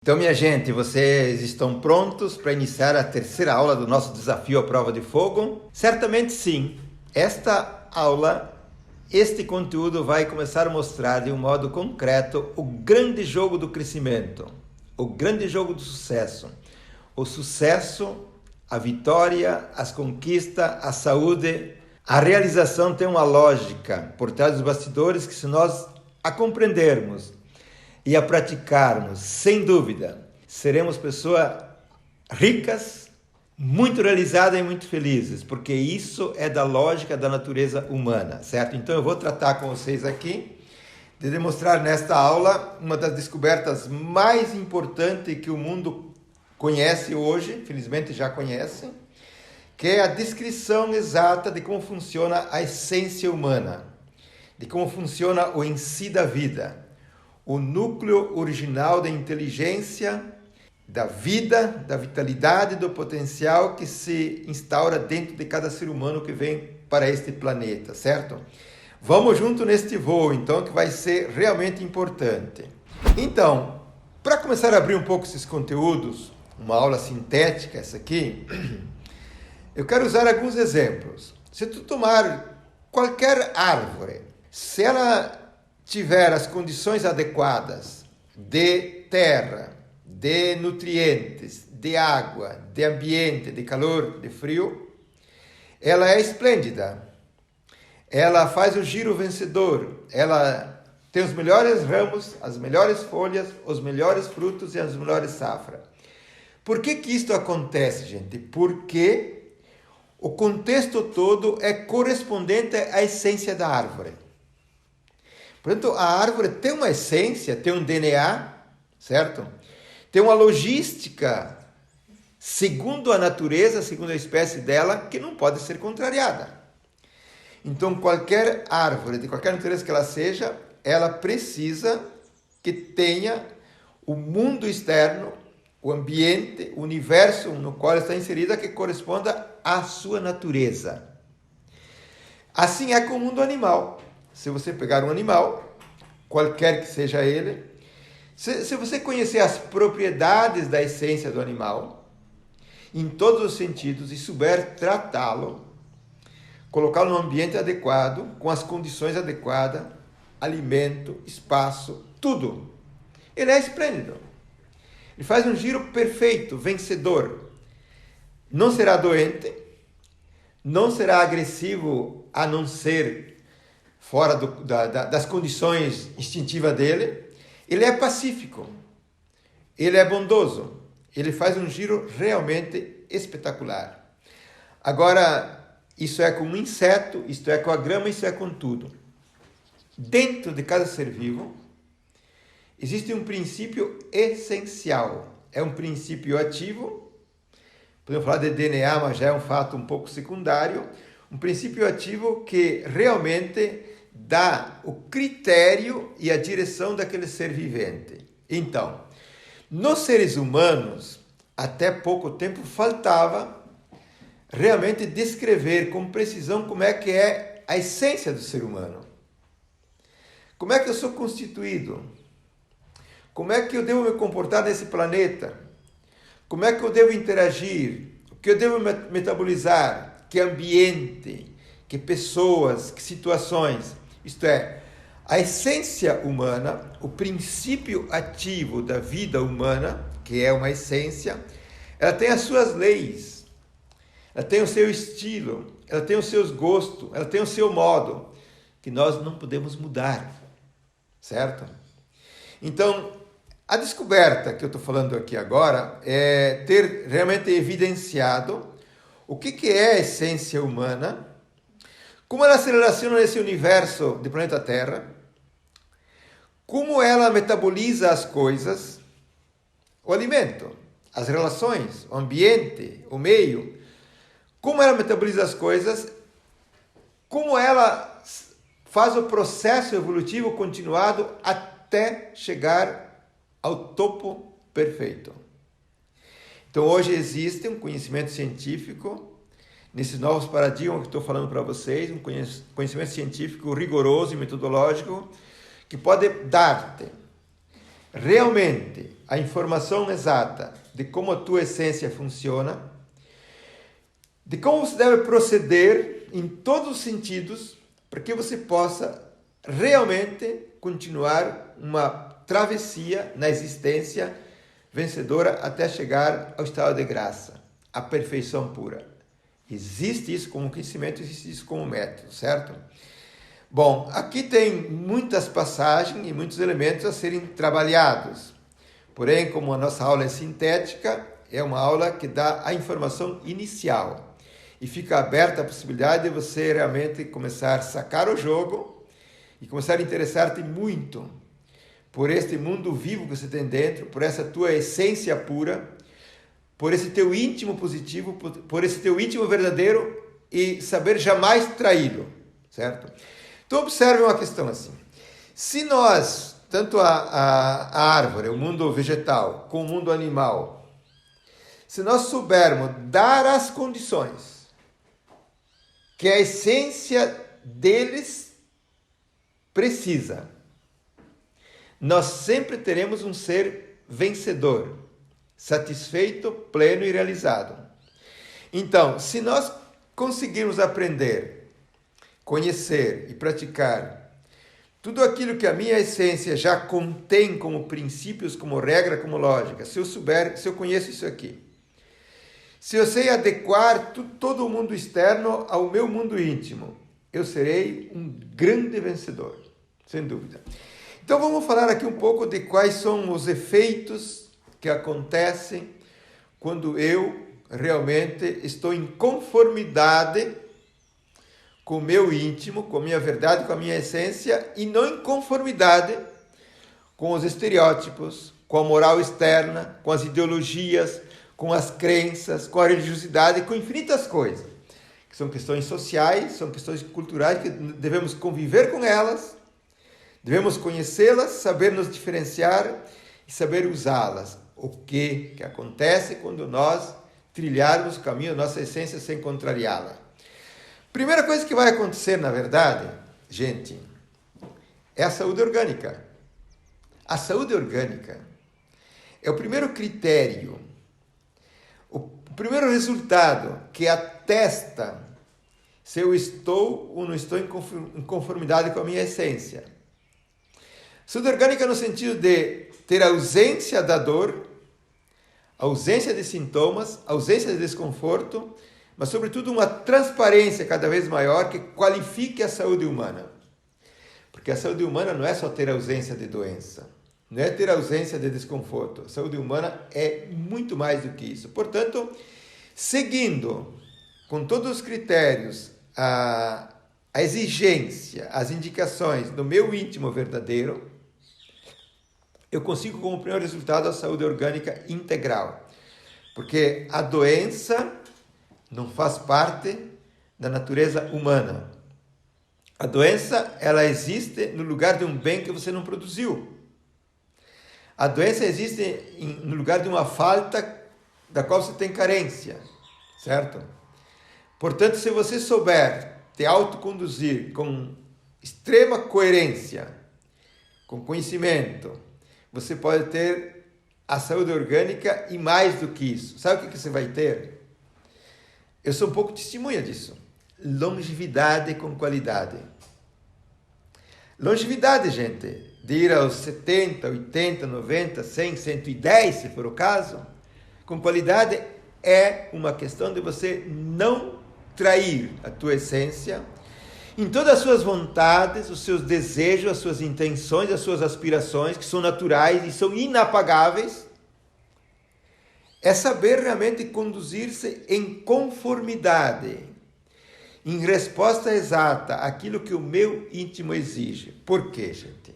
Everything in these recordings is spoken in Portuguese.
Então, minha gente, vocês estão prontos para iniciar a terceira aula do nosso desafio à prova de fogo? Certamente sim. Esta aula, este conteúdo vai começar a mostrar de um modo concreto o grande jogo do crescimento, o grande jogo do sucesso. O sucesso, a vitória, as conquistas, a saúde, a realização tem uma lógica por trás dos bastidores que, se nós a compreendermos e a praticarmos, sem dúvida, seremos pessoas ricas, muito realizadas e muito felizes, porque isso é da lógica da natureza humana, certo? Então eu vou tratar com vocês aqui de demonstrar nesta aula uma das descobertas mais importantes que o mundo conhece hoje, felizmente já conhece, que é a descrição exata de como funciona a essência humana, de como funciona o em si da vida, o núcleo original da inteligência, da vida, da vitalidade, do potencial que se instaura dentro de cada ser humano que vem para este planeta, certo? Vamos junto neste voo, então, que vai ser realmente importante. Então, para começar a abrir um pouco esses conteúdos, uma aula sintética essa aqui, eu quero usar alguns exemplos. Se tu tomar qualquer árvore, se ela tiver as condições adequadas de terra, de nutrientes, de água, de ambiente, de calor, de frio, ela é esplêndida. Ela faz o giro vencedor. Ela tem os melhores ramos, as melhores folhas, os melhores frutos e as melhores safras. Por que isto acontece, gente? Porque o contexto todo é correspondente à essência da árvore. Portanto, a árvore tem uma essência, tem um DNA, certo? Tem uma logística, segundo a natureza, segundo a espécie dela, que não pode ser contrariada. Então, qualquer árvore, de qualquer natureza que ela seja, ela precisa que tenha o mundo externo, o ambiente, o universo no qual está inserida, que corresponda à sua natureza. Assim é com o mundo animal. Se você pegar um animal, qualquer que seja ele, se você conhecer as propriedades da essência do animal, em todos os sentidos, e souber tratá-lo, colocá-lo no ambiente adequado, com as condições adequadas, alimento, espaço, tudo, ele é esplêndido. Ele faz um giro perfeito, vencedor. Não será doente, não será agressivo, a não ser fora das condições instintivas dele. Ele é pacífico, ele é bondoso, ele faz um giro realmente espetacular. Agora, isso é com um inseto, isto é com a grama, isso é com tudo. Dentro de cada ser vivo, existe um princípio essencial. É um princípio ativo, podemos falar de DNA, mas já é um fato um pouco secundário. Um princípio ativo que realmente dá o critério e a direção daquele ser vivente. Então, nos seres humanos, até pouco tempo, faltava realmente descrever com precisão como é que é a essência do ser humano. Como é que eu sou constituído? Como é que eu devo me comportar nesse planeta? Como é que eu devo interagir? O que eu devo metabolizar? Que ambiente, que pessoas, que situações. Isto é, a essência humana, o princípio ativo da vida humana, que é uma essência, ela tem as suas leis, ela tem o seu estilo, ela tem os seus gostos, ela tem o seu modo, que nós não podemos mudar, certo? Então, a descoberta que eu estou falando aqui agora é ter realmente evidenciado o que é a essência humana, como ela se relaciona nesse universo do planeta Terra, como ela metaboliza as coisas, o alimento, as relações, o ambiente, o meio, como ela metaboliza as coisas, como ela faz o processo evolutivo continuado até chegar ao topo perfeito. Então, hoje existe um conhecimento científico, nesses novos paradigmas que estou falando para vocês, um conhecimento científico rigoroso e metodológico, que pode dar-te realmente a informação exata de como a tua essência funciona, de como você deve proceder em todos os sentidos para que você possa realmente continuar uma travessia na existência vencedora até chegar ao estado de graça, a perfeição pura. Existe isso como conhecimento, existe isso como método, certo? Bom, aqui tem muitas passagens e muitos elementos a serem trabalhados. Porém, como a nossa aula é sintética, é uma aula que dá a informação inicial. E fica aberta a possibilidade de você realmente começar a sacar o jogo e começar a interessar-te muito por este mundo vivo que você tem dentro, por essa tua essência pura, por esse teu íntimo positivo, por esse teu íntimo verdadeiro e saber jamais traí-lo, certo? Então observe uma questão assim. Se nós, tanto a árvore, o mundo vegetal, como o mundo animal, se nós soubermos dar as condições que a essência deles precisa, nós sempre teremos um ser vencedor, satisfeito, pleno e realizado. Então, se nós conseguirmos aprender, conhecer e praticar tudo aquilo que a minha essência já contém como princípios, como regra, como lógica, se eu conheço isso aqui, se eu sei adequar todo o mundo externo ao meu mundo íntimo, eu serei um grande vencedor, sem dúvida. Então vamos falar aqui um pouco de quais são os efeitos que acontecem quando eu realmente estou em conformidade com o meu íntimo, com a minha verdade, com a minha essência, e não em conformidade com os estereótipos, com a moral externa, com as ideologias, com as crenças, com a religiosidade, com infinitas coisas, que são questões sociais, são questões culturais, que devemos conviver com elas, devemos conhecê-las, saber nos diferenciar e saber usá-las. O que acontece quando nós trilharmos o caminho da nossa essência sem contrariá-la? Primeira coisa que vai acontecer, na verdade, gente, é a saúde orgânica. A saúde orgânica é o primeiro critério, o primeiro resultado que atesta se eu estou ou não estou em conformidade com a minha essência. Saúde orgânica no sentido de ter ausência da dor, ausência de sintomas, ausência de desconforto, mas sobretudo uma transparência cada vez maior que qualifique a saúde humana. Porque a saúde humana não é só ter ausência de doença, não é ter ausência de desconforto. A saúde humana é muito mais do que isso. Portanto, seguindo com todos os critérios, a exigência, as indicações do meu íntimo verdadeiro, eu consigo como primeiro resultado a saúde orgânica integral. Porque a doença não faz parte da natureza humana. A doença, ela existe no lugar de um bem que você não produziu. A doença existe no lugar de uma falta da qual você tem carência, certo? Portanto, se você souber te autoconduzir com extrema coerência, com conhecimento, você pode ter a saúde orgânica e mais do que isso. Sabe o que você vai ter? Eu sou um pouco testemunha disso. Longevidade com qualidade. Longevidade, gente, de ir aos 70, 80, 90, 100, 110, se for o caso, com qualidade é uma questão de você não trair a tua essência em todas as suas vontades, os seus desejos, as suas intenções, as suas aspirações, que são naturais e são inapagáveis. É saber realmente conduzir-se em conformidade, em resposta exata àquilo que o meu íntimo exige. Por quê, gente?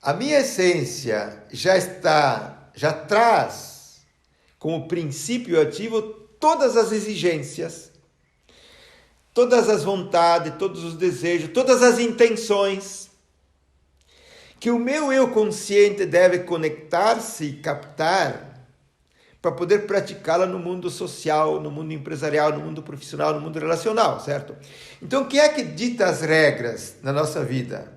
A minha essência já traz como princípio ativo todas as exigências, todas as vontades, todos os desejos, todas as intenções que o meu eu consciente deve conectar-se e captar para poder praticá-la no mundo social, no mundo empresarial, no mundo profissional, no mundo relacional, certo? Então, quem é que dita as regras na nossa vida?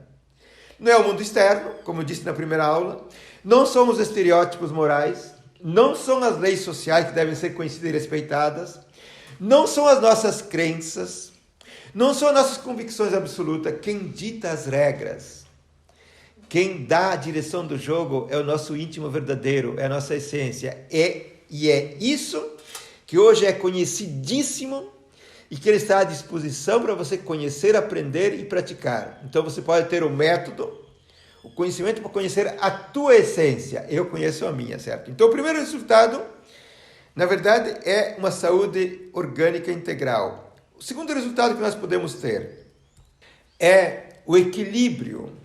Não é o mundo externo, como eu disse na primeira aula. Não são os estereótipos morais. Não são as leis sociais que devem ser conhecidas e respeitadas. Não são as nossas crenças. Não são as nossas convicções absolutas. Quem dita as regras, quem dá a direção do jogo é o nosso íntimo verdadeiro, é a nossa essência. E é isso que hoje é conhecidíssimo e que ele está à disposição para você conhecer, aprender e praticar. Então você pode ter o método, o conhecimento para conhecer a tua essência. Eu conheço a minha, certo? Então o primeiro resultado, na verdade, é uma saúde orgânica integral. O segundo resultado que nós podemos ter é o equilíbrio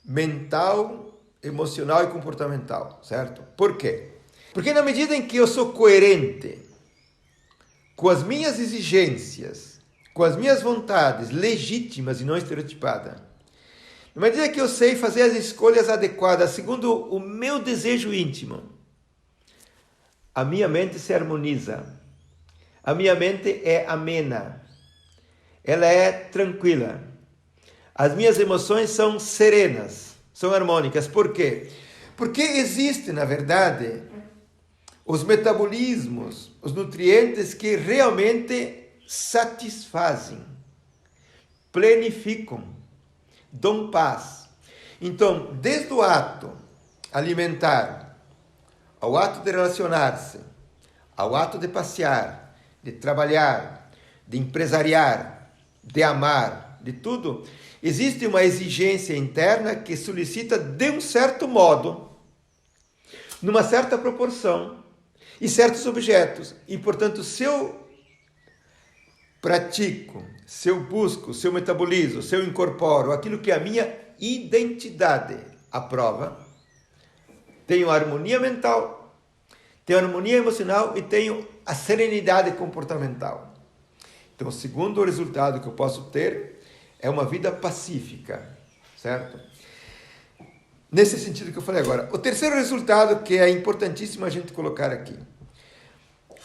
mental, emocional e comportamental, certo? Por quê? Porque na medida em que eu sou coerente com as minhas exigências, com as minhas vontades legítimas e não estereotipadas, na medida que eu sei fazer as escolhas adequadas segundo o meu desejo íntimo, a minha mente se harmoniza, a minha mente é amena, ela é tranquila, as minhas emoções são serenas, são harmônicas. Por quê? Porque existe, na verdade, os metabolismos, os nutrientes que realmente satisfazem, planificam, dão paz. Então, desde o ato alimentar, ao ato de relacionar-se, ao ato de passear, de trabalhar, de empresariar, de amar, de tudo, existe uma exigência interna que solicita de um certo modo, numa certa proporção, e certos objetos. E, portanto, se eu pratico, se eu busco, se eu metabolizo, se eu incorporo aquilo que a minha identidade aprova, tenho harmonia mental, tenho harmonia emocional e tenho a serenidade comportamental. Então, o segundo resultado que eu posso ter é uma vida pacífica, certo? Nesse sentido que eu falei agora. O terceiro resultado, que é importantíssimo a gente colocar aqui.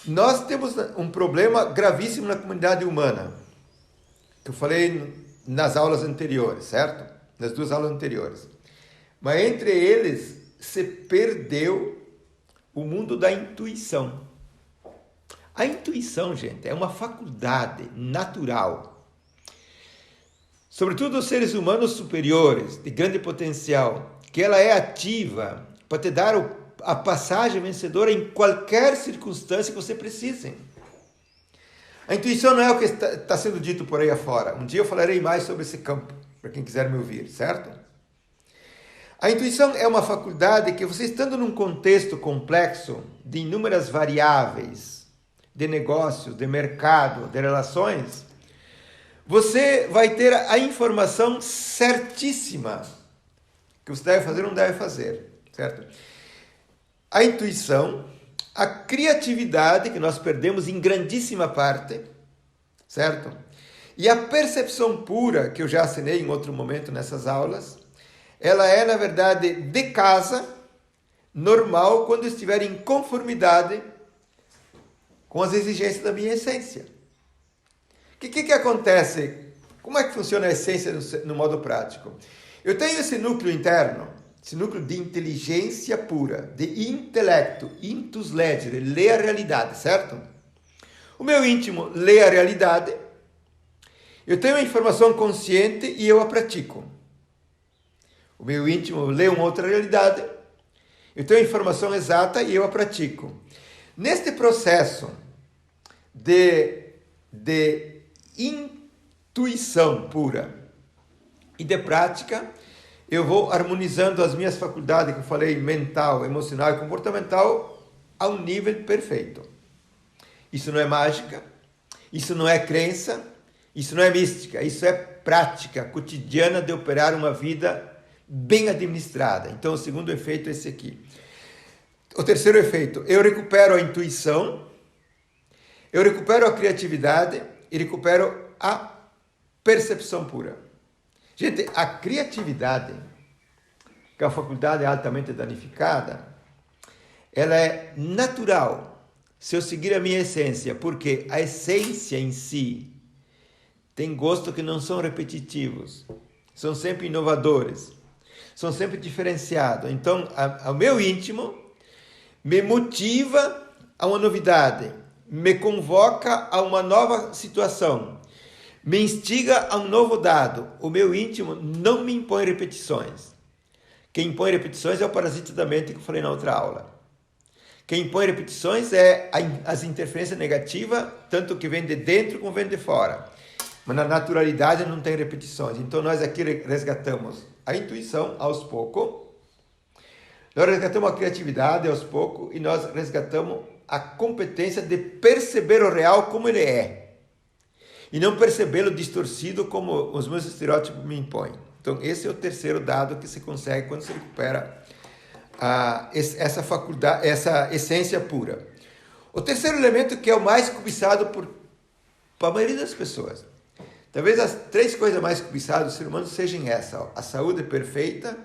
Nós temos um problema gravíssimo na comunidade humana, que eu falei nas aulas anteriores, certo? Nas duas aulas anteriores. Mas entre eles, se perdeu o mundo da intuição. A intuição, gente, é uma faculdade natural. Sobretudo os seres humanos superiores, de grande potencial, que ela é ativa para te dar a passagem vencedora em qualquer circunstância que você precise. A intuição não é o que está sendo dito por aí afora. Um dia eu falarei mais sobre esse campo, para quem quiser me ouvir, certo? A intuição é uma faculdade que você, estando num contexto complexo de inúmeras variáveis, de negócios, de mercado, de relações, você vai ter a informação certíssima que você deve fazer ou não deve fazer, certo? A intuição, a criatividade, que nós perdemos em grandíssima parte, certo? E a percepção pura, que eu já assinei em outro momento nessas aulas, ela é, na verdade, de casa, normal, quando estiver em conformidade com as exigências da minha essência. O que acontece? Como é que funciona a essência no modo prático? Eu tenho esse núcleo interno, esse núcleo de inteligência pura, de intelecto, intus legere, lê a realidade, certo? O meu íntimo lê a realidade, eu tenho a informação consciente e eu a pratico. O meu íntimo lê uma outra realidade, eu tenho a informação exata e eu a pratico. Neste processo de intuição pura e de prática, eu vou harmonizando as minhas faculdades, que eu falei, mental, emocional e comportamental, a um nível perfeito. Isso não é mágica, isso não é crença, isso não é mística, isso é prática cotidiana de operar uma vida bem administrada. Então, o segundo efeito é esse aqui. O terceiro efeito, eu recupero a intuição, eu recupero a criatividade e recupero a percepção pura. Gente, a criatividade, que é uma faculdade altamente danificada, ela é natural se eu seguir a minha essência, porque a essência em si tem gostos que não são repetitivos, são sempre inovadores, são sempre diferenciados. Então, o meu íntimo me motiva a uma novidade, me convoca a uma nova situação, me instiga a um novo dado. O meu íntimo não me impõe repetições. Quem impõe repetições é o parasita da mente que eu falei na outra aula. Quem impõe repetições é as interferências negativas, tanto que vem de dentro como vem de fora. Mas na naturalidade não tem repetições. Então nós aqui resgatamos a intuição aos poucos, nós resgatamos a criatividade aos poucos e nós resgatamos a competência de perceber o real como ele é. E não percebê-lo distorcido como os meus estereótipos me impõem. Então esse é o terceiro dado que se consegue quando se recupera essa faculdade, essa essência pura. O terceiro elemento que é o mais cobiçado por a maioria das pessoas. Talvez as três coisas mais cobiçadas do ser humano sejam essa: a saúde perfeita,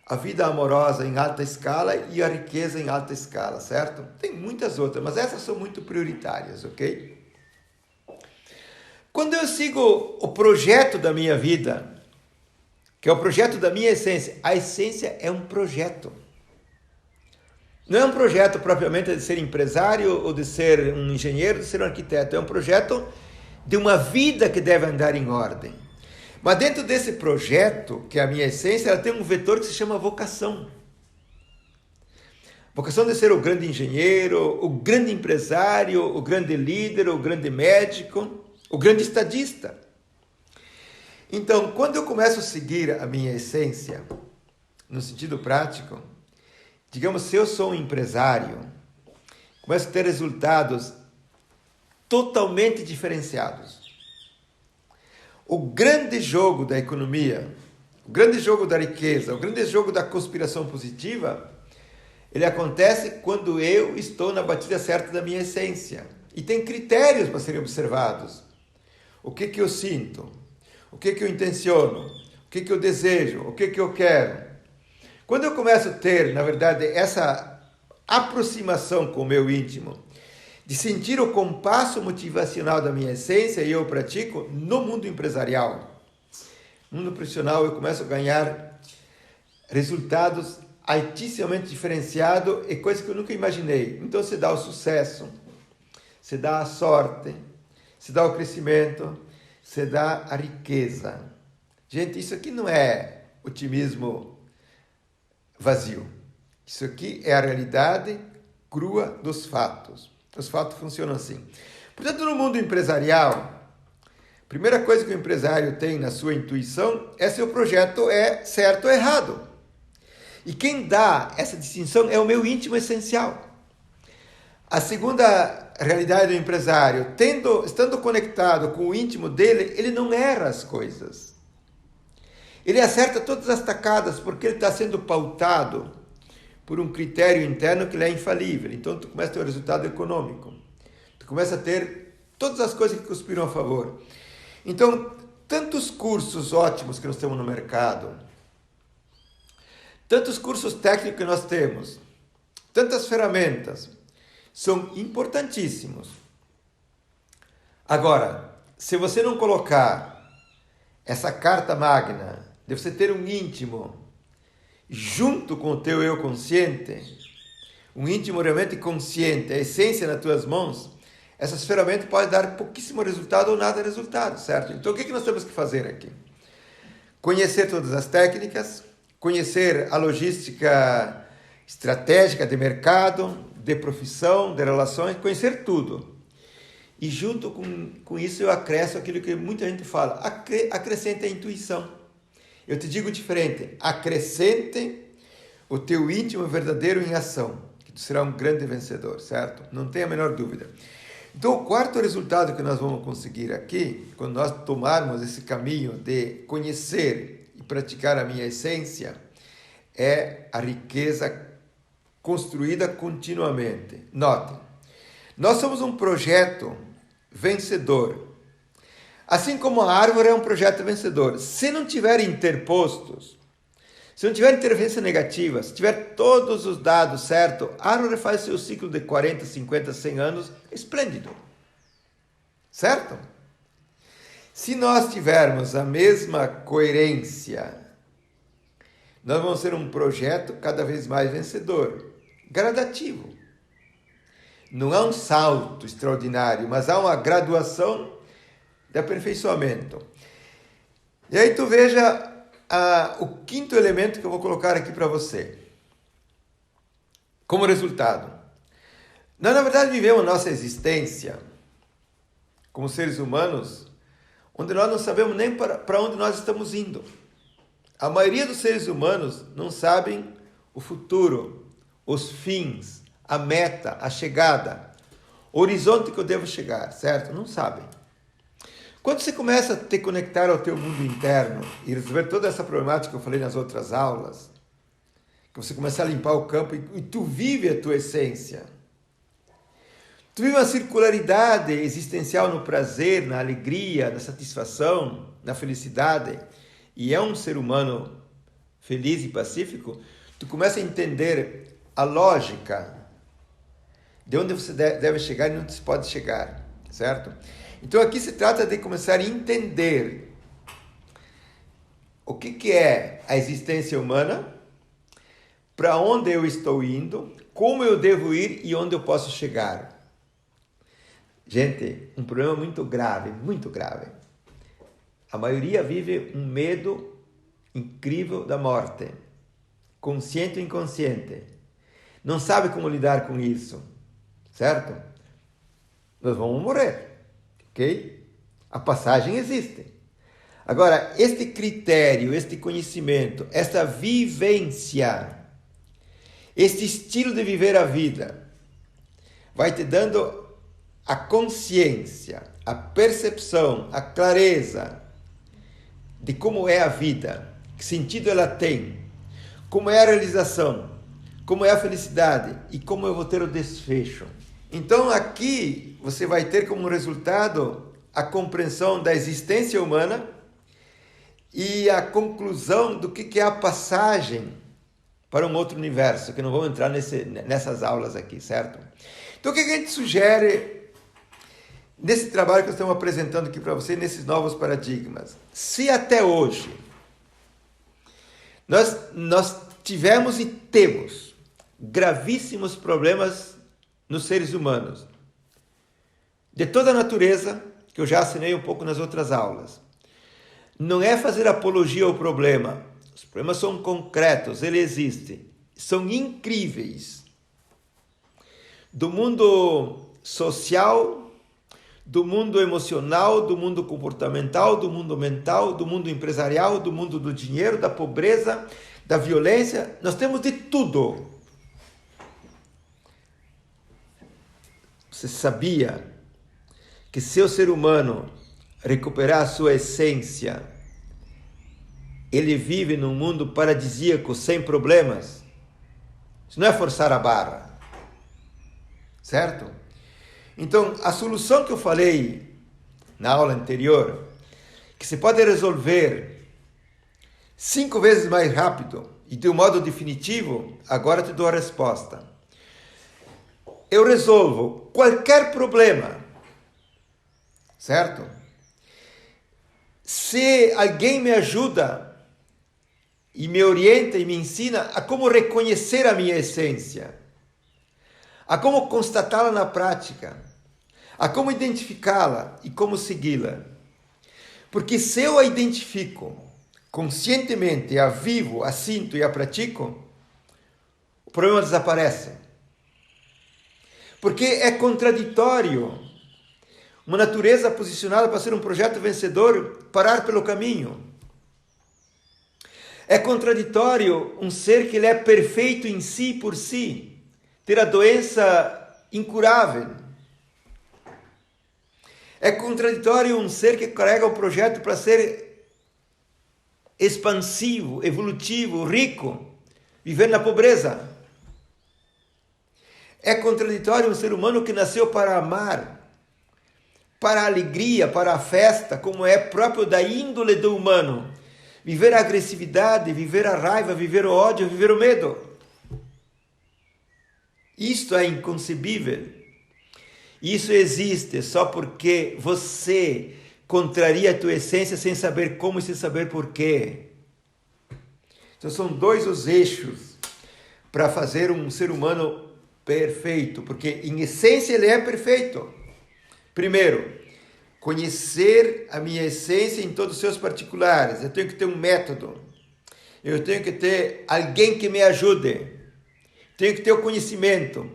a vida amorosa em alta escala e a riqueza em alta escala, certo? Tem muitas outras, mas essas são muito prioritárias, ok? Quando eu sigo o projeto da minha vida, que é o projeto da minha essência, a essência é um projeto. Não é um projeto propriamente de ser empresário ou de ser um engenheiro, de ser um arquiteto. É um projeto de uma vida que deve andar em ordem. Mas dentro desse projeto, que é a minha essência, ela tem um vetor que se chama vocação. Vocação de ser o grande engenheiro, o grande empresário, o grande líder, o grande médico, o grande estadista. Então, quando eu começo a seguir a minha essência, no sentido prático, digamos, se eu sou um empresário, começo a ter resultados totalmente diferenciados. O grande jogo da economia, o grande jogo da riqueza, o grande jogo da conspiração positiva, ele acontece quando eu estou na batida certa da minha essência. E tem critérios para serem observados. O que eu sinto? O que eu intenciono? O que eu desejo? O que eu quero? Quando eu começo a ter, na verdade, essa aproximação com o meu íntimo, de sentir o compasso motivacional da minha essência, e eu pratico no mundo empresarial. No mundo profissional eu começo a ganhar resultados altissimamente diferenciados e coisas que eu nunca imaginei. Então se dá o sucesso, se dá a sorte, se dá o crescimento, se dá a riqueza. Gente, isso aqui não é otimismo vazio. Isso aqui é a realidade crua dos fatos. Os fatos funcionam assim. Portanto, no mundo empresarial, a primeira coisa que o empresário tem na sua intuição é se o projeto é certo ou errado. E quem dá essa distinção é o meu íntimo essencial. A segunda realidade do empresário, estando conectado com o íntimo dele, ele não erra as coisas. Ele acerta todas as tacadas porque ele está sendo pautado por um critério interno que ele é infalível. Então, tu começa a ter um resultado econômico. Tu começa a ter todas as coisas que conspiram a favor. Então, tantos cursos ótimos que nós temos no mercado, tantos cursos técnicos que nós temos, tantas ferramentas, são importantíssimos. Agora, se você não colocar essa carta magna de você ter um íntimo junto com o teu eu consciente, um íntimo realmente consciente, a essência nas tuas mãos, essas ferramentas podem dar pouquíssimo resultado ou nada de resultado, certo? Então o que nós temos que fazer aqui? Conhecer todas as técnicas, conhecer a logística estratégica de mercado, de profissão, de relações, conhecer tudo. E junto com isso eu acresço aquilo que muita gente fala, acrescente a intuição. Eu te digo diferente, acrescente o teu íntimo verdadeiro em ação, que tu será um grande vencedor, certo? Não tenha a menor dúvida. Então, o quarto resultado que nós vamos conseguir aqui, quando nós tomarmos esse caminho de conhecer e praticar a minha essência, é a riqueza construída continuamente. Notem, nós somos um projeto vencedor. Assim como a árvore é um projeto vencedor. Se não tiver interpostos, se não tiver interferência negativa, se tiver todos os dados certos, a árvore faz seu ciclo de 40, 50, 100 anos esplêndido. Certo? Se nós tivermos a mesma coerência, nós vamos ser um projeto cada vez mais vencedor, gradativo. Não há um salto extraordinário, mas há uma graduação de aperfeiçoamento. E aí tu veja o quinto elemento que eu vou colocar aqui para você. Como resultado. Nós, na verdade, vivemos nossa existência como seres humanos, onde nós não sabemos nem para onde nós estamos indo. A maioria dos seres humanos não sabem o futuro, os fins, a meta, a chegada, o horizonte que eu devo chegar, certo? Não sabem. Quando você começa a te conectar ao teu mundo interno e resolver toda essa problemática que eu falei nas outras aulas, que você começa a limpar o campo e tu vive a tua essência, tu vive uma circularidade existencial no prazer, na alegria, na satisfação, na felicidade, e é um ser humano feliz e pacífico, tu começa a entender a lógica de onde você deve chegar e onde você pode chegar, certo? Então aqui se trata de começar a entender o que é a existência humana, para onde eu estou indo, como eu devo ir e onde eu posso chegar. Gente, um problema muito grave, muito grave. A maioria vive um medo incrível da morte, consciente ou inconsciente. Não sabe como lidar com isso, certo? Nós vamos morrer, ok? A passagem existe. Agora, este critério, este conhecimento, esta vivência, este estilo de viver a vida, vai te dando a consciência, a percepção, a clareza de como é a vida, que sentido ela tem, como é a realização, como é a felicidade e como eu vou ter o desfecho. Então aqui você vai ter como resultado a compreensão da existência humana e a conclusão do que é a passagem para um outro universo, que não vou entrar nessas aulas aqui, certo? Então o que a gente sugere nesse trabalho que estamos apresentando aqui para você, nesses novos paradigmas? Se até hoje nós tivemos e temos gravíssimos problemas nos seres humanos, de toda a natureza, que eu já assinei um pouco nas outras aulas, não é fazer apologia ao problema. Os problemas são concretos, eles existem, são incríveis. Do mundo social, do mundo emocional, do mundo comportamental, do mundo mental, do mundo empresarial, do mundo do dinheiro, da pobreza, da violência, nós temos de tudo. Você sabia que se o ser humano recuperar a sua essência, ele vive num mundo paradisíaco, sem problemas? Isso não é forçar a barra, certo? Então, a solução que eu falei na aula anterior, que se pode resolver 5 vezes mais rápido e de um modo definitivo, agora te dou a resposta. Eu resolvo qualquer problema, certo? Se alguém me ajuda e me orienta e me ensina a como reconhecer a minha essência, a como constatá-la na prática, a como identificá-la e como segui-la. Porque se eu a identifico conscientemente, a vivo, a sinto e a pratico, o problema desaparece. Porque é contraditório uma natureza posicionada para ser um projeto vencedor parar pelo caminho. É contraditório um ser que ele é perfeito em si por si, ter a doença incurável. É contraditório um ser que carrega o projeto para ser expansivo, evolutivo, rico, viver na pobreza. É contraditório um ser humano que nasceu para amar, para a alegria, para a festa, como é próprio da índole do humano. Viver a agressividade, viver a raiva, viver o ódio, viver o medo. Isto é inconcebível. Isso existe só porque você contraria a tua essência sem saber como e sem saber porquê. Então são dois os eixos para fazer um ser humano perfeito, porque em essência ele é perfeito. Primeiro, conhecer a minha essência em todos os seus particulares. Eu tenho que ter um método. Eu tenho que ter alguém que me ajude. Tenho que ter o conhecimento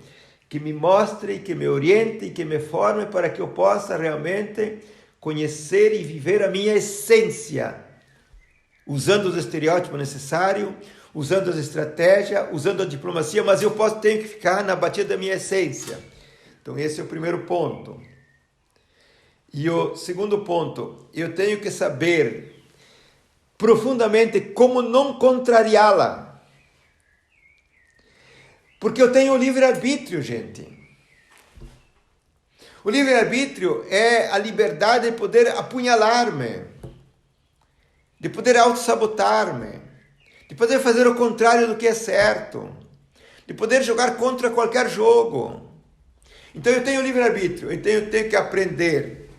que me mostre, que me oriente e que me forme para que eu possa realmente conhecer e viver a minha essência, usando os estereótipos necessários, usando as estratégias, usando a diplomacia, mas tenho que ficar na batida da minha essência. Então esse é o primeiro ponto. E o segundo ponto, eu tenho que saber profundamente como não contrariá-la. Porque eu tenho o livre-arbítrio, gente. O livre-arbítrio é a liberdade de poder apunhalar-me, de poder auto-sabotar-me, de poder fazer o contrário do que é certo, de poder jogar contra qualquer jogo. Então eu tenho o livre-arbítrio, eu tenho que aprender,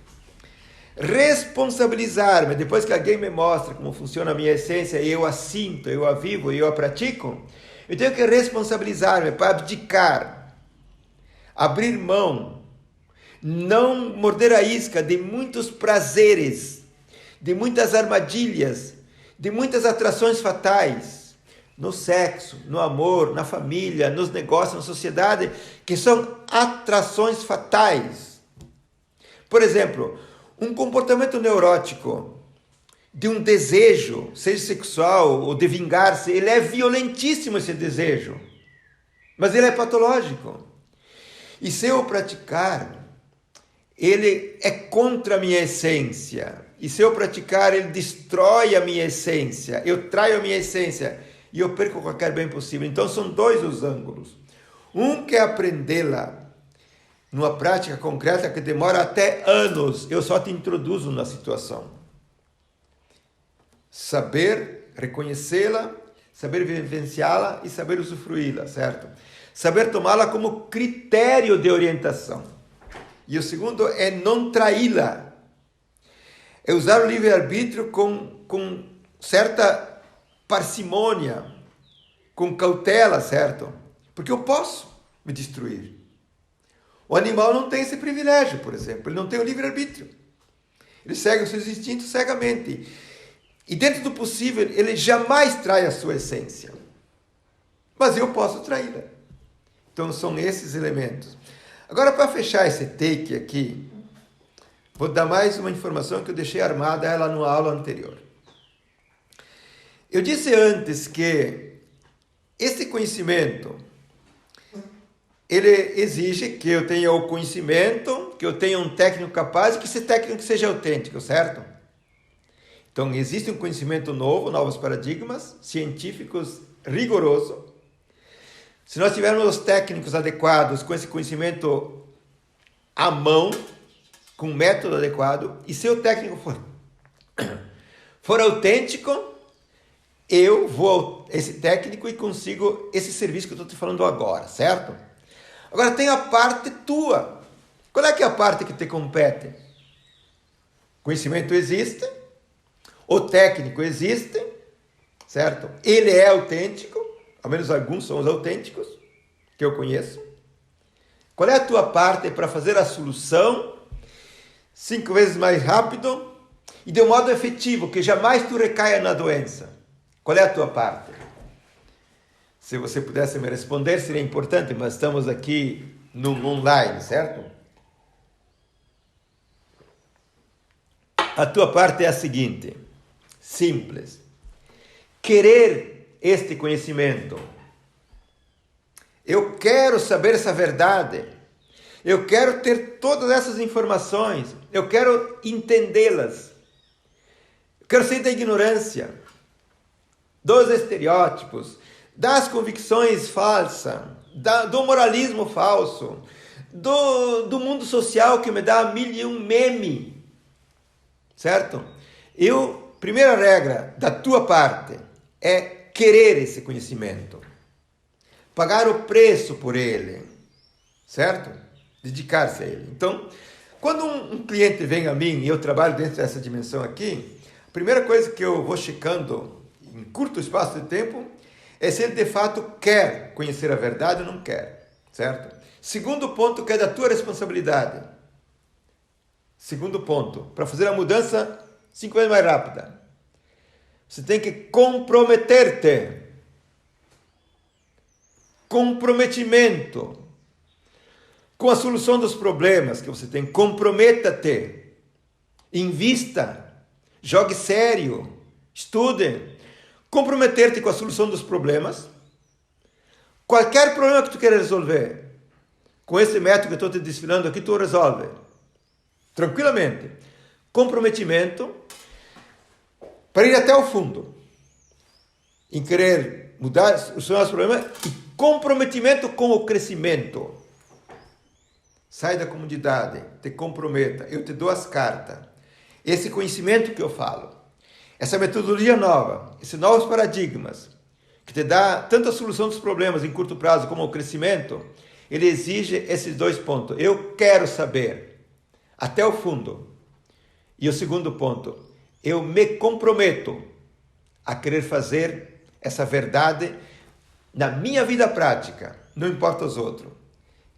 responsabilizar-me, depois que alguém me mostra como funciona a minha essência, e eu a sinto, eu a vivo e eu a pratico, eu tenho que responsabilizar-me para abdicar, abrir mão, não morder a isca de muitos prazeres, de muitas armadilhas, de muitas atrações fatais, no sexo, no amor, na família, nos negócios, na sociedade, que são atrações fatais. Por exemplo, um comportamento neurótico de um desejo, seja sexual ou de vingar-se, ele é violentíssimo esse desejo, mas ele é patológico. E se eu praticar, ele é contra a minha essência. E se eu praticar, ele destrói a minha essência. Eu traio a minha essência e eu perco qualquer bem possível. Então são dois os ângulos. Um que é aprendê-la numa prática concreta que demora até anos. Eu só te introduzo na situação. Saber reconhecê-la, saber vivenciá-la e saber usufruí-la, certo? Saber tomá-la como critério de orientação. E o segundo é não traí-la. É usar o livre-arbítrio com certa parcimônia, com cautela, certo? Porque eu posso me destruir. O animal não tem esse privilégio, por exemplo. Ele não tem o livre-arbítrio. Ele segue os seus instintos cegamente. E dentro do possível, ele jamais trai a sua essência. Mas eu posso traí-la. Então são esses elementos. Agora, para fechar esse take aqui, vou dar mais uma informação que eu deixei armada ela numa aula anterior. Eu disse antes que esse conhecimento, ele exige que eu tenha o conhecimento, que eu tenha um técnico capaz e que esse técnico seja autêntico, certo? Então, existe um conhecimento novo, novos paradigmas científicos rigorosos. Se nós tivermos os técnicos adequados com esse conhecimento à mão, com um método adequado, e se o técnico for autêntico, eu vou a esse técnico e consigo esse serviço que eu estou te falando agora, certo? Agora tem a parte tua. Qual é que é a parte que te compete? Conhecimento existe, o técnico existe, certo? Ele é autêntico, ao menos alguns são os autênticos que eu conheço. Qual é a tua parte para fazer a solução 5 vezes mais rápido e de um modo efetivo, que jamais tu recaia na doença? Qual é a tua parte? Se você pudesse me responder, seria importante, mas estamos aqui no online, certo? A tua parte é a seguinte, simples. Querer este conhecimento. Eu quero saber essa verdade. Eu quero ter todas essas informações. Eu quero entendê-las. Eu quero sair da ignorância, dos estereótipos, das convicções falsas, do moralismo falso, do mundo social que me dá 1001 meme, certo? Primeira regra da tua parte é querer esse conhecimento, pagar o preço por ele, certo? Dedicar-se a ele. Então, Quando um cliente vem a mim e eu trabalho dentro dessa dimensão aqui, a primeira coisa que eu vou checando em curto espaço de tempo é se ele de fato quer conhecer a verdade ou não quer, certo? Segundo ponto, que é da tua responsabilidade. Segundo ponto, para fazer a mudança 5 vezes mais rápida, você tem que comprometer-te. Comprometimento com a solução dos problemas que você tem. Comprometa-te. Invista. Jogue sério. Estude. Comprometer-te com a solução dos problemas. Qualquer problema que tu queira resolver, com esse método que eu estou te desfilando aqui, tu resolve. Tranquilamente. Comprometimento para ir até o fundo. Em querer mudar, solucionar os problemas, e comprometimento com o crescimento. Sai da comodidade, te comprometa. Eu te dou as cartas. Esse conhecimento que eu falo, essa metodologia nova, esses novos paradigmas, que te dá tanto a solução dos problemas em curto prazo como o crescimento, ele exige esses 2 pontos. Eu quero saber até o fundo. E o segundo ponto, eu me comprometo a querer fazer essa verdade na minha vida prática, não importa os outros.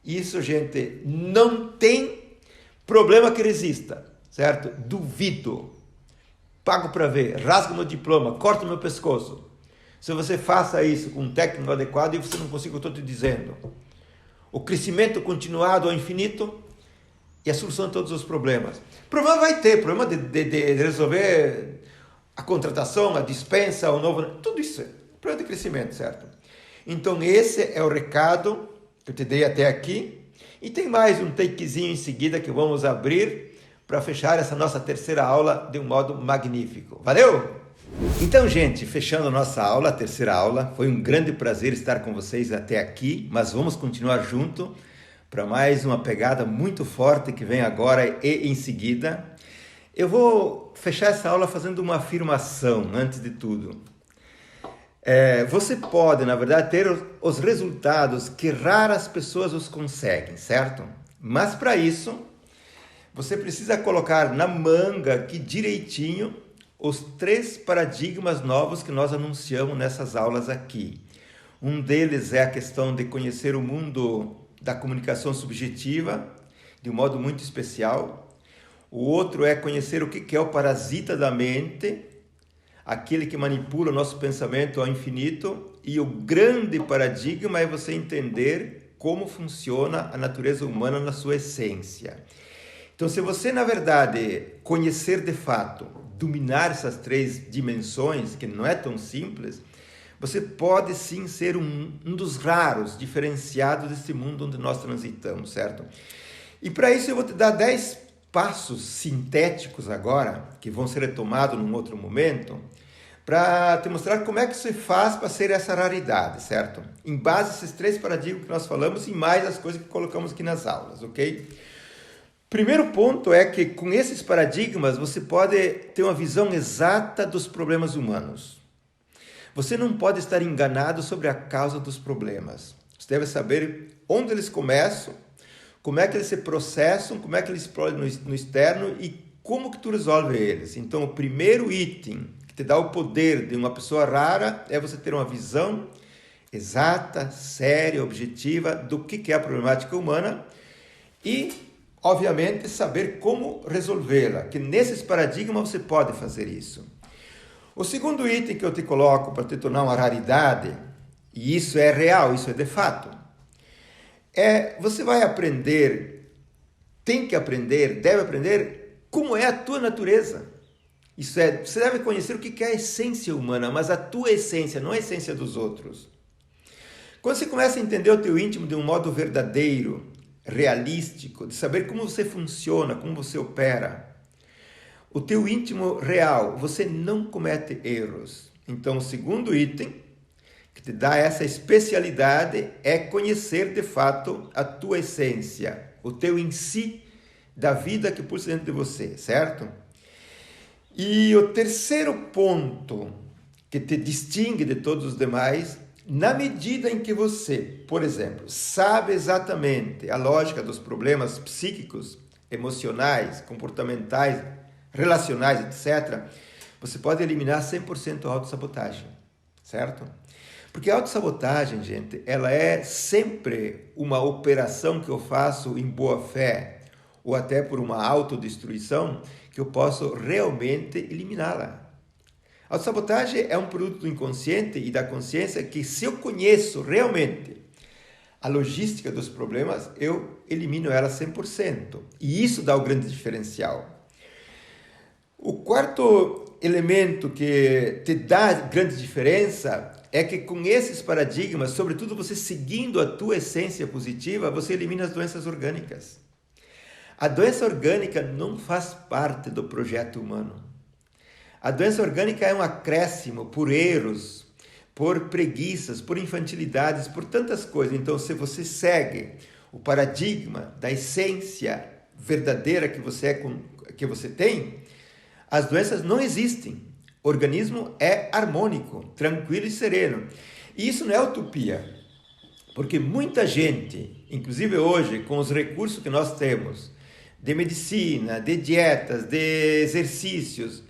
Isso, gente, não tem problema que resista, certo? Duvido. Pago para ver, rasgo meu diploma, corto meu pescoço. Se você faça isso com um técnico adequado, e você não consegue o que eu estou te dizendo. O crescimento continuado ao infinito e a solução de todos os problemas. Problema vai ter, problema de resolver a contratação, a dispensa, o novo... Tudo isso é problema de crescimento, certo? Então esse é o recado que eu te dei até aqui. E tem mais um takezinho em seguida que vamos abrir para fechar essa nossa terceira aula de um modo magnífico. Valeu? Então, gente, fechando a nossa aula, a terceira aula, foi um grande prazer estar com vocês até aqui, mas vamos continuar junto para mais uma pegada muito forte que vem agora e em seguida. Eu vou fechar essa aula fazendo uma afirmação, antes de tudo. Você pode, na verdade, ter os resultados que raras pessoas os conseguem, certo? Mas para isso, você precisa colocar na manga aqui direitinho os 3 paradigmas novos que nós anunciamos nessas aulas aqui. Um deles é a questão de conhecer o mundo da comunicação subjetiva de um modo muito especial. O outro é conhecer o que é o parasita da mente, aquele que manipula o nosso pensamento ao infinito. E o grande paradigma é você entender como funciona a natureza humana na sua essência. Então, se você, na verdade, conhecer de fato, dominar essas 3 dimensões, que não é tão simples, você pode sim ser um dos raros diferenciados desse mundo onde nós transitamos, certo? E para isso eu vou te dar 10 passos sintéticos agora, que vão ser retomados num outro momento, para te mostrar como é que se faz para ser essa raridade, certo? Em base a esses 3 paradigmas que nós falamos e mais as coisas que colocamos aqui nas aulas, ok? Primeiro ponto é que com esses paradigmas você pode ter uma visão exata dos problemas humanos. Você não pode estar enganado sobre a causa dos problemas. Você deve saber onde eles começam, como é que eles se processam, como é que eles explodem no externo e como que tu resolve eles. Então, o primeiro item que te dá o poder de uma pessoa rara é você ter uma visão exata, séria, objetiva do que é a problemática humana e, obviamente, saber como resolvê-la, que nesses paradigmas você pode fazer isso. O segundo item que eu te coloco para te tornar uma raridade, e isso é real, isso é de fato, você vai aprender, tem que aprender, deve aprender como é a tua natureza. Isso é, você deve conhecer o que é a essência humana, mas a tua essência, não a essência dos outros. Quando você começa a entender o teu íntimo de um modo verdadeiro, realístico, de saber como você funciona, como você opera, o teu íntimo real, você não comete erros. Então, o segundo item que te dá essa especialidade é conhecer de fato a tua essência, o teu em si da vida que pulsa dentro de você, certo? E o terceiro ponto que te distingue de todos os demais, na medida em que você, por exemplo, sabe exatamente a lógica dos problemas psíquicos, emocionais, comportamentais, relacionais, etc., você pode eliminar 100% a autossabotagem, certo? Porque a autossabotagem, gente, ela é sempre uma operação que eu faço em boa fé, ou até por uma autodestruição, que eu posso realmente eliminá-la. A autossabotagem é um produto do inconsciente e da consciência que, se eu conheço realmente a logística dos problemas, eu elimino ela 100%. E isso dá o grande diferencial. O quarto elemento que te dá grande diferença é que com esses paradigmas, sobretudo você seguindo a tua essência positiva, você elimina as doenças orgânicas. A doença orgânica não faz parte do projeto humano. A doença orgânica é um acréscimo por erros, por preguiças, por infantilidades, por tantas coisas. Então, se você segue o paradigma da essência verdadeira que você tem, as doenças não existem. O organismo é harmônico, tranquilo e sereno. E isso não é utopia, porque muita gente, inclusive hoje, com os recursos que nós temos, de medicina, de dietas, de exercícios,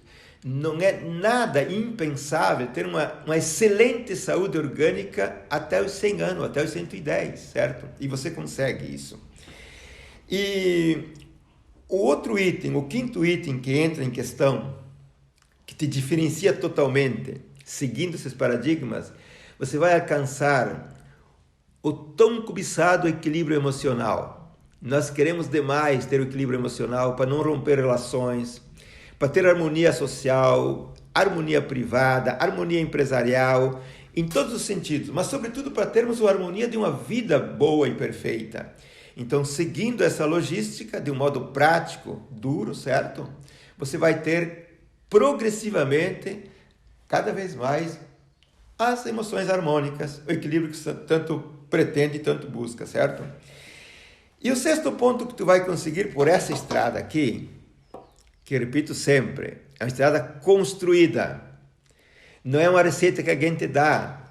não é nada impensável ter uma excelente saúde orgânica até os 100 anos, até os 110, certo? E você consegue isso. E o outro item, o quinto item que entra em questão, que te diferencia totalmente, seguindo esses paradigmas, você vai alcançar o tão cobiçado equilíbrio emocional. Nós queremos demais ter o equilíbrio emocional para não romper relações, para ter harmonia social, harmonia privada, harmonia empresarial, em todos os sentidos, mas sobretudo para termos a harmonia de uma vida boa e perfeita. Então, seguindo essa logística de um modo prático, duro, certo? Você vai ter progressivamente, cada vez mais, as emoções harmônicas, o equilíbrio que tanto pretende e tanto busca, certo? E o sexto ponto que tu vai conseguir por essa estrada aqui, que eu repito sempre, é uma estrada construída. Não é uma receita que alguém te dá.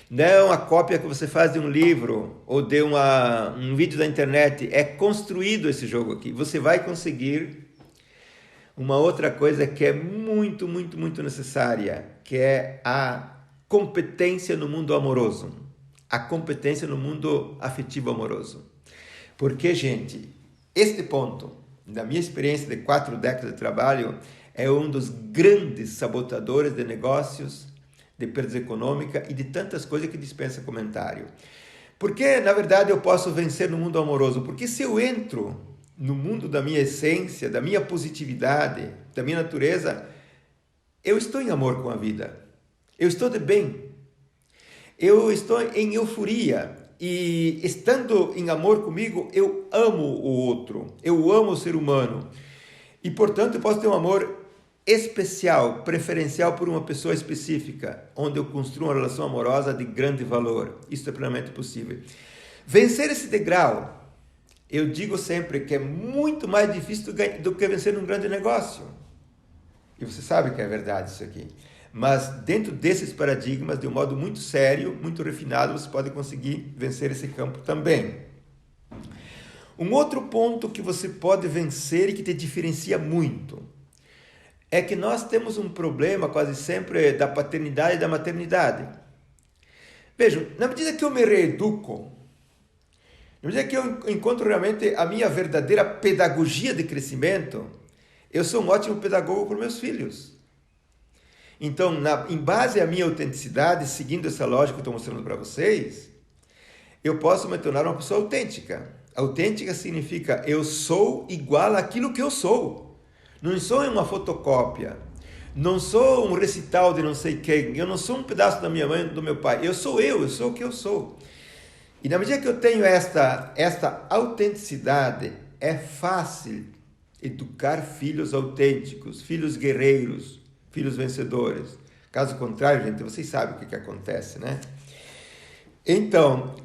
Não é uma cópia que você faz de um livro ou de um vídeo da internet. É construído esse jogo aqui. Você vai conseguir uma outra coisa que é muito, muito, muito necessária, que é a competência no mundo amoroso. A competência no mundo afetivo amoroso. Porque, gente, este ponto, da minha experiência de 4 décadas de trabalho, é um dos grandes sabotadores de negócios, de perda econômica e de tantas coisas que dispensa comentário. Porque, na verdade, eu posso vencer no mundo amoroso? Porque se eu entro no mundo da minha essência, da minha positividade, da minha natureza, eu estou em amor com a vida. Eu estou de bem. Eu estou em euforia. E estando em amor comigo, eu amo o outro, eu amo o ser humano. E, portanto, eu posso ter um amor especial, preferencial por uma pessoa específica, onde eu construo uma relação amorosa de grande valor. Isso é plenamente possível. Vencer esse degrau, eu digo sempre que é muito mais difícil do que vencer num grande negócio. E você sabe que é verdade isso aqui. Mas dentro desses paradigmas, de um modo muito sério, muito refinado, você pode conseguir vencer esse campo também. Um outro ponto que você pode vencer e que te diferencia muito é que nós temos um problema quase sempre da paternidade e da maternidade. Vejam, na medida que eu me reeduco, na medida que eu encontro realmente a minha verdadeira pedagogia de crescimento, eu sou um ótimo pedagogo para meus filhos. Então, em base à minha autenticidade, seguindo essa lógica que eu estou mostrando para vocês, eu posso me tornar uma pessoa autêntica. Autêntica significa eu sou igual àquilo que eu sou. Não sou uma fotocópia. Não sou um recital de não sei quem. Eu não sou um pedaço da minha mãe ou do meu pai. Eu sou o que eu sou. E na medida que eu tenho esta autenticidade, é fácil educar filhos autênticos, filhos guerreiros, filhos vencedores. Caso contrário, gente, vocês sabem o que acontece, né? Então,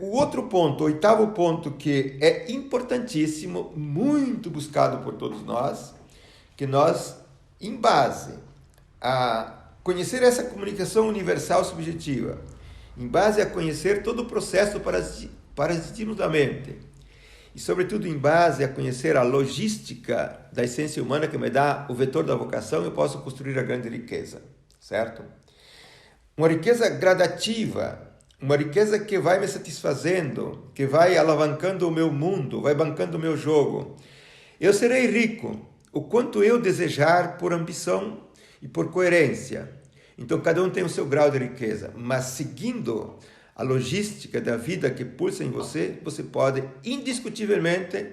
o outro ponto, o oitavo ponto que é importantíssimo, muito buscado por todos nós, que nós, em base a conhecer essa comunicação universal subjetiva, em base a conhecer todo o processo parasitismo da mente, e sobretudo em base a conhecer a logística da essência humana que me dá o vetor da vocação, eu posso construir a grande riqueza, certo? Uma riqueza gradativa, uma riqueza que vai me satisfazendo, que vai alavancando o meu mundo, vai bancando o meu jogo. Eu serei rico o quanto eu desejar por ambição e por coerência. Então cada um tem o seu grau de riqueza, mas seguindo a logística da vida que pulsa em você, você pode indiscutivelmente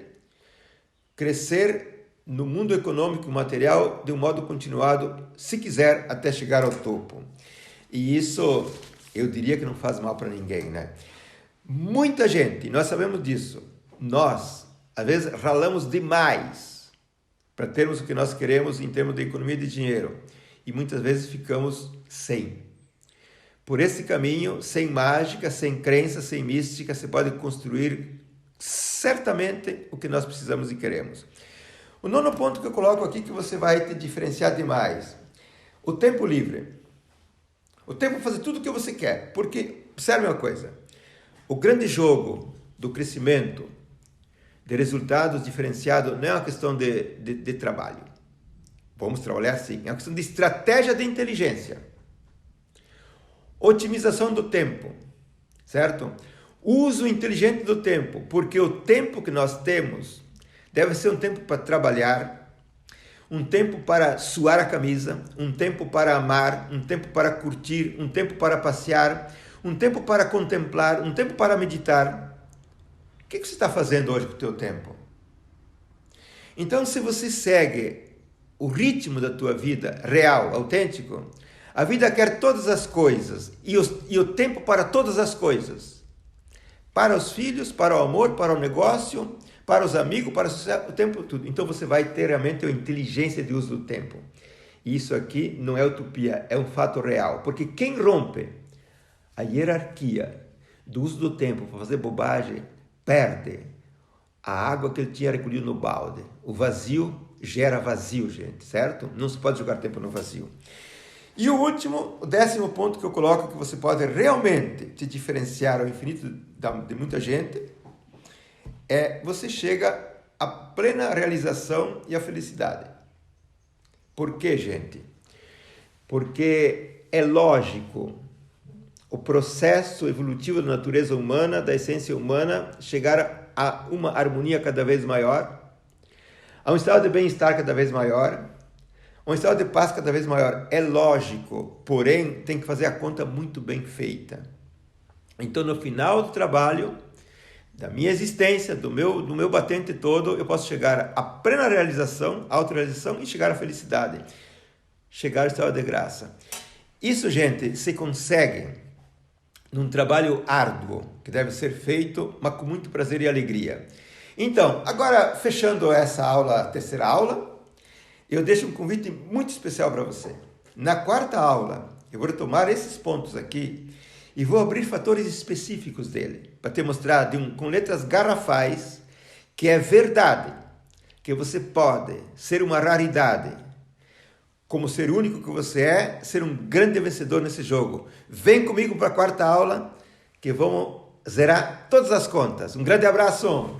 crescer no mundo econômico e material de um modo continuado, se quiser, até chegar ao topo. E isso, eu diria que não faz mal para ninguém, né? Muita gente, nós sabemos disso, nós, às vezes, ralamos demais para termos o que nós queremos em termos de economia de dinheiro. E muitas vezes ficamos sem. Por esse caminho, sem mágica, sem crença, sem mística, você pode construir certamente o que nós precisamos e queremos. O nono ponto que eu coloco aqui que você vai te diferenciar demais. O tempo livre. O tempo para fazer tudo o que você quer. Porque, observe uma coisa, o grande jogo do crescimento, de resultados diferenciados, não é uma questão de trabalho. Vamos trabalhar sim. É uma questão de estratégia de inteligência. Otimização do tempo, certo? Uso inteligente do tempo, porque o tempo que nós temos deve ser um tempo para trabalhar, um tempo para suar a camisa, um tempo para amar, um tempo para curtir, um tempo para passear, um tempo para contemplar, um tempo para meditar. O que você está fazendo hoje com o teu tempo? Então, se você segue o ritmo da tua vida real, autêntico, a vida quer todas as coisas e o tempo para todas as coisas. Para os filhos, para o amor, para o negócio, para os amigos, para o tempo tudo. Então você vai ter realmente a inteligência de uso do tempo. E isso aqui não é utopia, é um fato real. Porque quem rompe a hierarquia do uso do tempo para fazer bobagem, perde a água que ele tinha recolhido no balde. O vazio gera vazio, gente, certo? Não se pode jogar tempo no vazio. E o último, o 10º ponto que eu coloco que você pode realmente te diferenciar ao infinito de muita gente, é você chega à plena realização e à felicidade. Por quê, gente? Porque é lógico o processo evolutivo da natureza humana, da essência humana, chegar a uma harmonia cada vez maior, a um estado de bem-estar cada vez maior, um estado de paz cada vez maior. É lógico, porém, tem que fazer a conta muito bem feita. Então, no final do trabalho, da minha existência, do meu batente todo, eu posso chegar à plena realização, autorrealização e chegar à felicidade. Chegar ao estado de graça. Isso, gente, se consegue num trabalho árduo, que deve ser feito, mas com muito prazer e alegria. Então, agora, fechando essa aula, a terceira aula, eu deixo um convite muito especial para você. Na 4ª aula, eu vou retomar esses pontos aqui e vou abrir fatores específicos dele, para te mostrar com letras garrafais que é verdade, que você pode ser uma raridade, como ser único que você é, ser um grande vencedor nesse jogo. Vem comigo para a 4ª aula, que vamos zerar todas as contas. Um grande abraço!